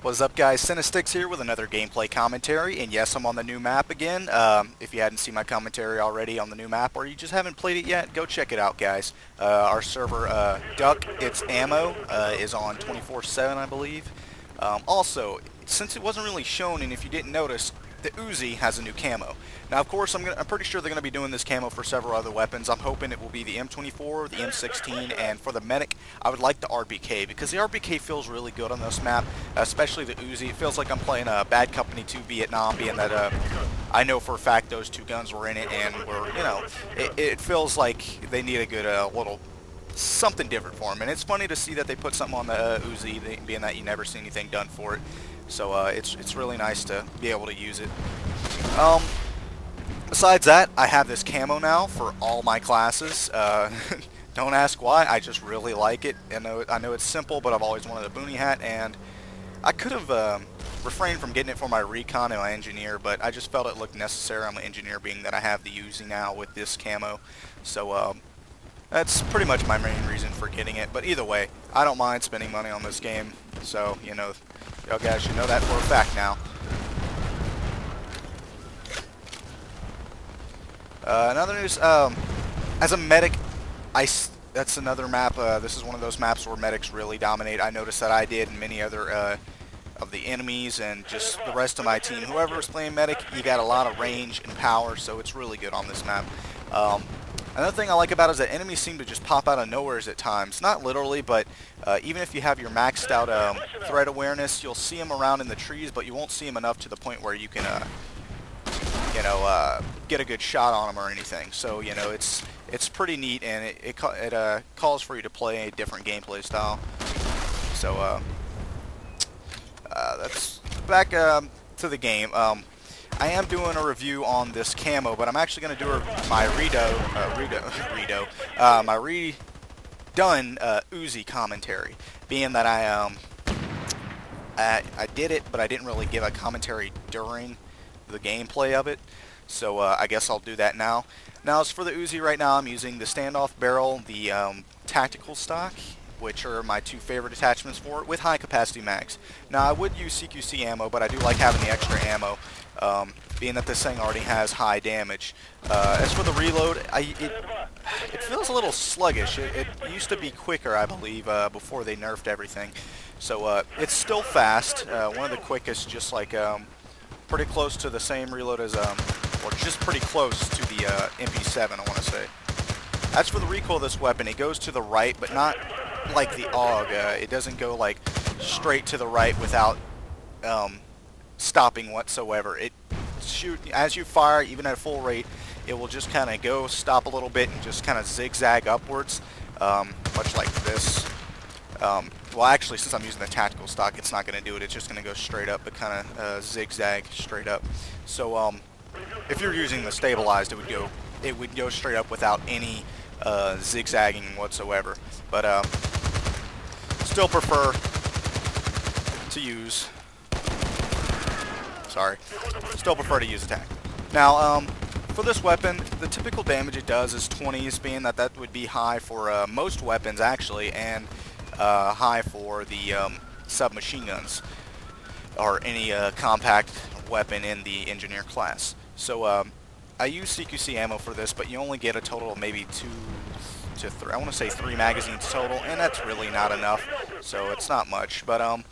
What's up, guys? CINNAstixx here with another gameplay commentary, and yes, I'm on the new map again. If you hadn't seen my commentary already on the new map, or you just haven't played it yet, go check it out, guys. Our server, Duck It's Ammo, is on 24/7, I believe. Also, since it wasn't really shown, and if you didn't notice, the Uzi has a new camo. Now, of course, I'm pretty sure they're going to be doing this camo for several other weapons. I'm hoping it will be the M24, the M16, and for the medic, I would like the RPK, because the RPK feels really good on this map, especially the Uzi. It feels like I'm playing a Bad Company 2 Vietnam, being that I know for a fact those two guns were in it, and it feels like they need a good little something different for them. And it's funny to see that they put something on the Uzi, being that you never see anything done for it. So it's really nice to be able to use it. Besides that, I have this camo now for all my classes. Don't ask why, I just really like it. I know it's simple, but I've always wanted a boonie hat, and I could have refrained from getting it for my recon and my engineer, but I just felt it looked necessary on my engineer, being that I have the Uzi now with this camo. So that's pretty much my main reason for getting it. But either way, I don't mind spending money on this game, so y'all guys should know that for a fact now. Another news, as a medic, that's another map. This is one of those maps where medics really dominate. I noticed that I did, and many other of the enemies and just the rest of my team. Whoever is playing medic, you got a lot of range and power, so it's really good on this map. Another thing I like about it is that enemies seem to just pop out of nowhere at times. Not literally, but even if you have your maxed out threat awareness, you'll see them around in the trees, but you won't see them enough to the point where you can get a good shot on them or anything. So it's pretty neat, and it calls for you to play a different gameplay style. So that's back to the game. I am doing a review on this camo, but I'm actually going to do my my redone Uzi commentary, being that I did it, but I didn't really give a commentary during the gameplay of it, so I guess I'll do that now. Now, as for the Uzi, right now I'm using the standoff barrel, the tactical stock, which are my two favorite attachments for it, with high capacity mags. Now, I would use CQC ammo, but I do like having the extra ammo, being that this thing already has high damage. As for the reload, it feels a little sluggish. It used to be quicker, I believe, before they nerfed everything. So it's still fast, one of the quickest, just like pretty close to the same reload as, or just pretty close to the MP7, I want to say. As for the recoil of this weapon, it goes to the right, but not like the AUG. It doesn't go like straight to the right without stopping whatsoever. It as you fire, even at full rate, it will just kind of go, stop a little bit, and just kind of zigzag upwards, much like this. Well, actually, since I'm using the tactical stock, it's not going to do it. It's just going to go straight up, but kind of zigzag straight up. So if you're using the stabilized, it would go straight up without any zigzagging whatsoever. But still prefer to use. Still prefer to use attack. Now, for this weapon, the typical damage it does is 20s, being that would be high for most weapons actually, and high for the submachine guns or any compact weapon in the engineer class. So I use CQC ammo for this, but you only get a total of maybe 2 to 3. I want to say 3 magazines total, and that's really not enough. So it's not much, but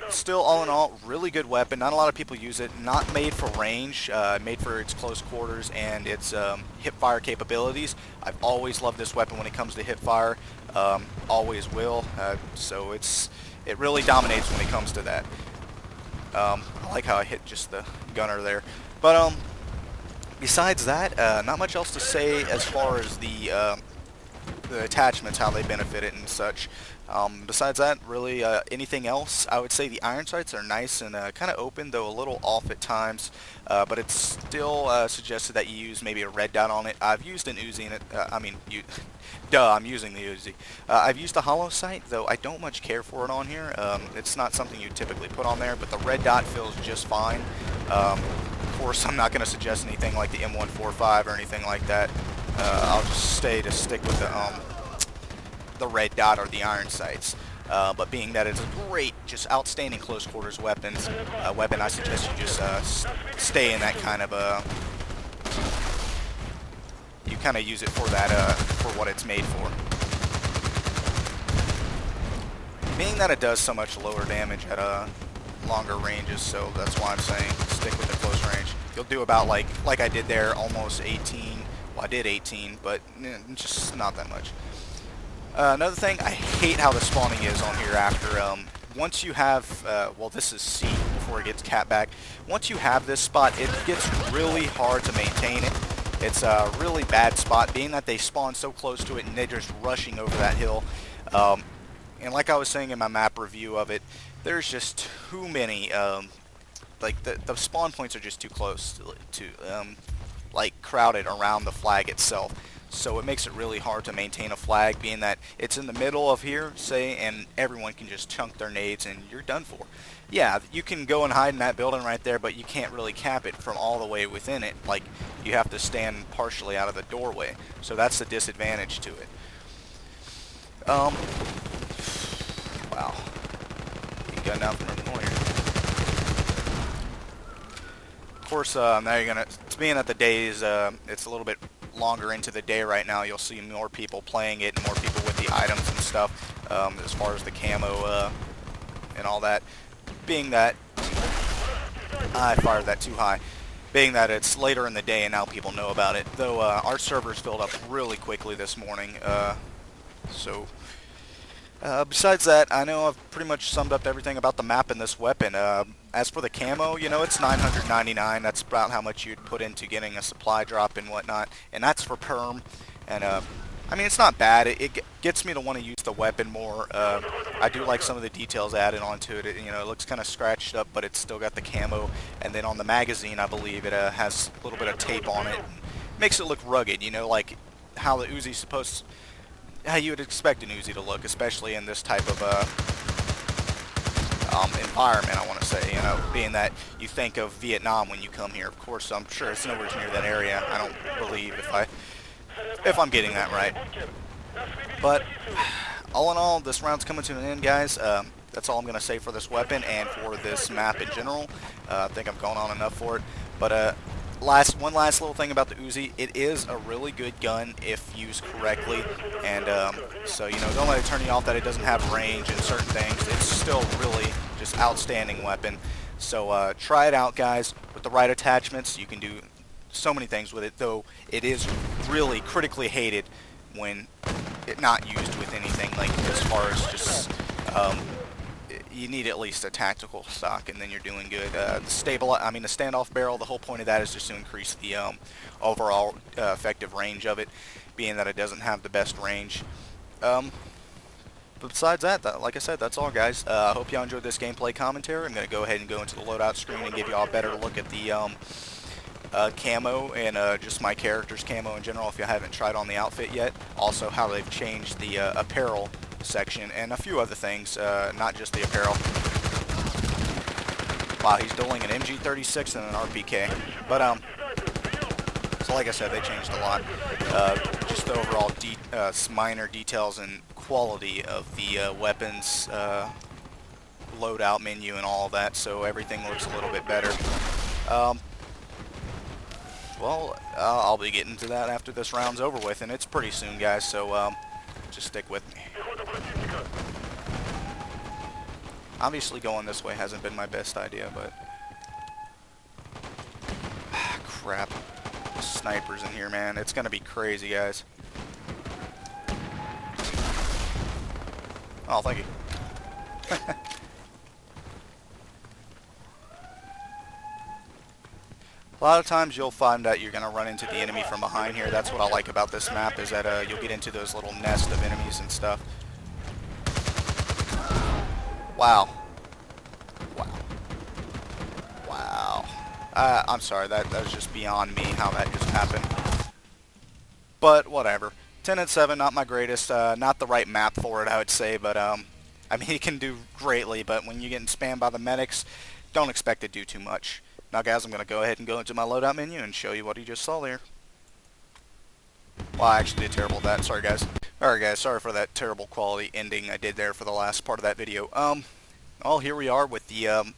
still, all in all, really good weapon. Not a lot of people use it. Not made for range, made for its close quarters and its hip fire capabilities. I've always loved this weapon when it comes to hip fire. Always will. So it really dominates when it comes to that. I like how I hit just the gunner there. But besides that, not much else to say as far as the attachments, how they benefit it and such. Besides that, really anything else, I would say the iron sights are nice and kind of open, though a little off at times, but it's still suggested that you use maybe a red dot on it. I've used an Uzi in it, I'm using the Uzi. I've used a hollow sight, though I don't much care for it on here. It's not something you typically put on there, but the red dot feels just fine. Of course, I'm not going to suggest anything like the M145 or anything like that. I'll just stick with the red dot or the iron sights. but being that it's a great, just outstanding close quarters weapon, I suggest you just stay in that kind of you kind of use it for that, for what it's made for. Being that it does so much lower damage at longer ranges, so that's why I'm saying stick with the close range. You'll do about like I did there, almost 18. Well, I did 18, but just not that much. Another thing, I hate how the spawning is on here after, once you have, well, this is C before it gets capped back. Once you have this spot, it gets really hard to maintain it. It's a really bad spot, being that they spawn so close to it and they're just rushing over that hill. And like I was saying in my map review of it, there's just too many, like the spawn points are just too close to like crowded around the flag itself. So it makes it really hard to maintain a flag, being that it's in the middle of here, say, and everyone can just chunk their nades and you're done for. Yeah, you can go and hide in that building right there, but you can't really cap it from all the way within it. Like, you have to stand partially out of the doorway. So that's the disadvantage to it. Wow. You got nothing from the corner. Of course, now you're gonna, being that the days, it's a little bit longer into the day right now, you'll see more people playing it and more people with the items and stuff, as far as the camo and all that. Being that I fired that too high, being that it's later in the day and now people know about it, though our servers filled up really quickly this morning, besides that, I know I've pretty much summed up everything about the map and this weapon. As for the camo, you know, it's $999. That's about how much you'd put into getting a supply drop and whatnot. And that's for perm. And, I mean, it's not bad. It gets me to want to use the weapon more. I do like some of the details added onto it. You know, it looks kind of scratched up, but it's still got the camo. And then on the magazine, I believe, it has a little bit of tape on it. Makes it look rugged, you know, like how the Uzi's supposed to, how you would expect an Uzi to look, especially in this type of environment, I want to say, you know, being that you think of Vietnam when you come here. Of course, I'm sure it's nowhere near that area. I don't believe if I'm getting that right. But all in all, this round's coming to an end, guys. That's all I'm going to say for this weapon and for this map in general. I think I've gone on enough for it. But one last little thing about the Uzi, it is a really good gun if used correctly, and so, you know, don't let it turn you off that it doesn't have range and certain things. It's still really just outstanding weapon. So try it out, guys. With the right attachments, you can do so many things with it, though it is really critically hated when it not used with anything, like as far as just you need at least a tactical stock, and then you're doing good. The standoff barrel, the whole point of that is just to increase the overall effective range of it, being that it doesn't have the best range. But besides that, like I said, that's all, guys. I hope y'all enjoyed this gameplay commentary. I'm going to go ahead and go into the loadout screen and give y'all a better look at the camo and just my character's camo in general if you haven't tried on the outfit yet. Also, how they've changed the apparel section and a few other things, not just the apparel. Wow, he's dueling an MG36 and an RPK. But so like I said, they changed a lot. Just the overall minor details and quality of the weapons, loadout menu and all of that, so everything looks a little bit better. Well, I'll be getting to that after this round's over with, and it's pretty soon, guys, so just stick with me. Obviously going this way hasn't been my best idea, but crap. Snipers in here, man. It's gonna be crazy, guys. Oh, thank you. A lot of times you'll find that you're going to run into the enemy from behind here. That's what I like about this map, is that you'll get into those little nests of enemies and stuff. Wow. Wow. Wow. I'm sorry, that was just beyond me how that just happened. But whatever. 10 and 7, not my greatest, not the right map for it, I would say, but I mean, it can do greatly, but when you're getting spammed by the medics, don't expect to do too much. Now, guys, I'm going to go ahead and go into my loadout menu and show you what you just saw there. Well, I actually did terrible at that. Sorry, guys. Alright guys, sorry for that terrible quality ending I did there for the last part of that video. Well, here we are with the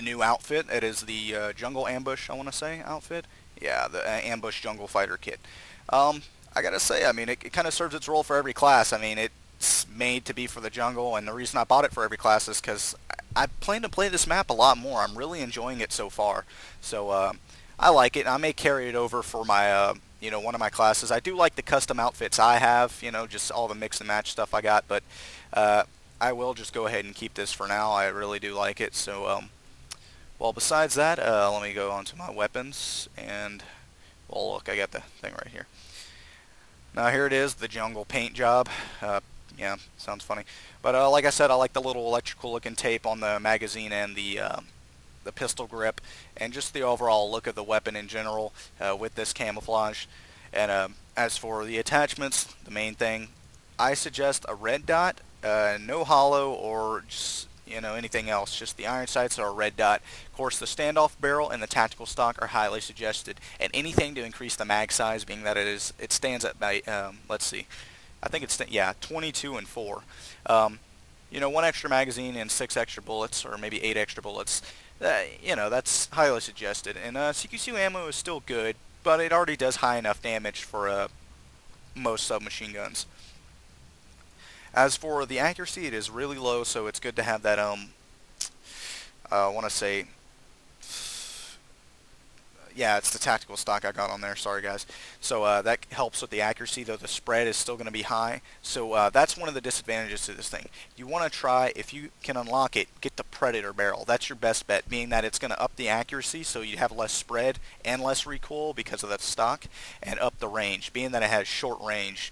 new outfit. It is the Jungle Ambush, I want to say, outfit. Yeah, the Ambush Jungle Fighter Kit. I gotta say, I mean, it kind of serves its role for every class. I mean, it's made to be for the jungle, and the reason I bought it for every class is because I plan to play this map a lot more. I'm really enjoying it so far. So, I like it. I may carry it over for my, one of my classes. I do like the custom outfits I have, just all the mix and match stuff I got, but I will just go ahead and keep this for now. I really do like it. So, well, besides that, let me go on to my weapons, and, well, look, I got the thing right here. Now here it is, the jungle paint job. Yeah, sounds funny. But like I said, I like the little electrical looking tape on the magazine and the pistol grip, and just the overall look of the weapon in general with this camouflage. And as for the attachments, the main thing, I suggest a red dot, no hollow or just anything else. Just the iron sights or a red dot. Of course, the standoff barrel and the tactical stock are highly suggested, and anything to increase the mag size, being that it stands at by let's see, I think it's 22 and 4. One extra magazine and 6 extra bullets, or maybe 8 extra bullets. That's highly suggested. And CQC ammo is still good, but it already does high enough damage for most submachine guns. As for the accuracy, it is really low, so it's good to have that, I want to say, yeah, it's the tactical stock I got on there, sorry guys. So that helps with the accuracy, though the spread is still going to be high. So that's one of the disadvantages to this thing. You want to try, if you can unlock it, get the Predator barrel. That's your best bet, being that it's going to up the accuracy, so you have less spread and less recoil because of that stock, and up the range, being that it has short range.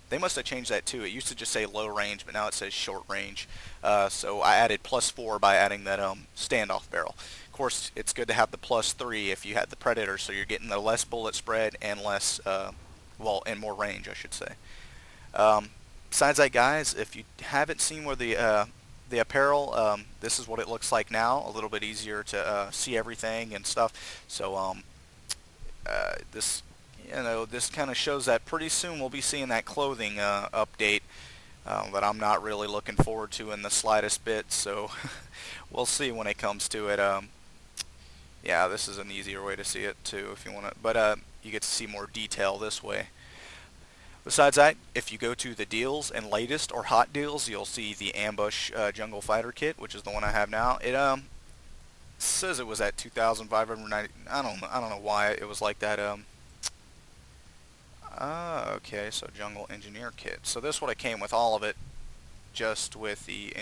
They must have changed that too. It used to just say low range, but now it says short range. So I added +4 by adding that standoff barrel. Of course, it's good to have the +3 if you had the Predator, so you're getting the less bullet spread and less, and more range, I should say. Besides that, guys, if you haven't seen where the apparel, this is what it looks like now. A little bit easier to see everything and stuff. So this, this kind of shows that pretty soon we'll be seeing that clothing update. That I'm not really looking forward to in the slightest bit, so we'll see when it comes to it. Yeah, this is an easier way to see it too if you want to, but you get to see more detail this way. Besides that, if you go to the deals and latest or hot deals, you'll see the Ambush Jungle Fighter Kit, which is the one I have now. It says it was at 2,590. I don't know why it was like that. Okay, so Jungle Engineer Kit. So this would have came with all of it, just with the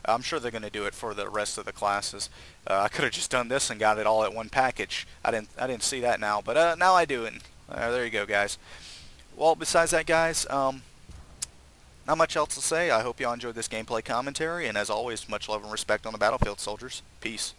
I'm sure they're going to do it for the rest of the classes. I could have just done this and got it all at one package. I didn't see that now, but now I do, and there you go, guys. Well, besides that, guys, not much else to say. I hope you all enjoyed this gameplay commentary, and as always, much love and respect on the battlefield, soldiers. Peace.